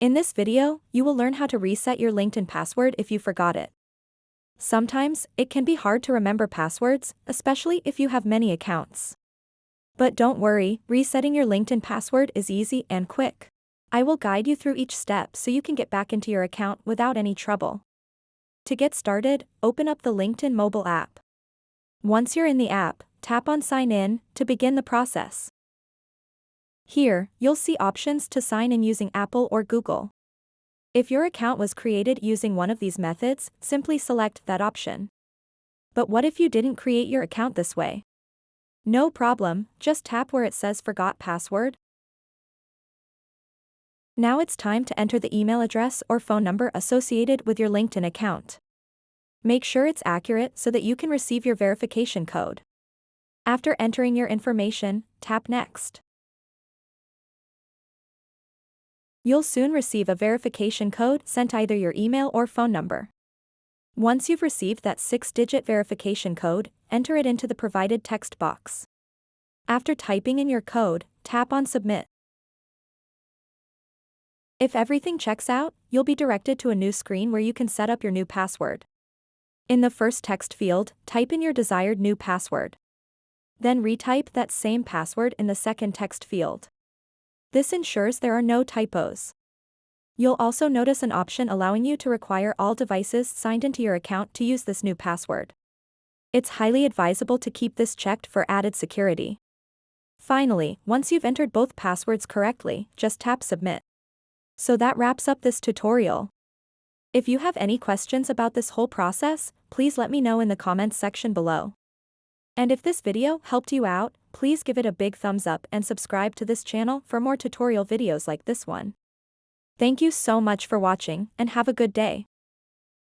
In this video, you will learn how to reset your LinkedIn password if you forgot it. Sometimes, it can be hard to remember passwords, especially if you have many accounts. But don't worry, resetting your LinkedIn password is easy and quick. I will guide you through each step so you can get back into your account without any trouble. To get started, open up the LinkedIn mobile app. Once you're in the app, tap on Sign In to begin the process. Here, you'll see options to sign in using Apple or Google. If your account was created using one of these methods, simply select that option. But what if you didn't create your account this way? No problem, just tap where it says Forgot Password. Now it's time to enter the email address or phone number associated with your LinkedIn account. Make sure it's accurate so that you can receive your verification code. After entering your information, tap Next. You'll soon receive a verification code sent either your email or phone number. Once you've received that 6-digit verification code, enter it into the provided text box. After typing in your code, tap on Submit. If everything checks out, you'll be directed to a new screen where you can set up your new password. In the first text field, type in your desired new password. Then retype that same password in the second text field. This ensures there are no typos. You'll also notice an option allowing you to require all devices signed into your account to use this new password. It's highly advisable to keep this checked for added security. Finally, once you've entered both passwords correctly, just tap Submit. So that wraps up this tutorial. If you have any questions about this whole process, please let me know in the comments section below. And if this video helped you out, please give it a big thumbs up and subscribe to this channel for more tutorial videos like this one. Thank you so much for watching and have a good day.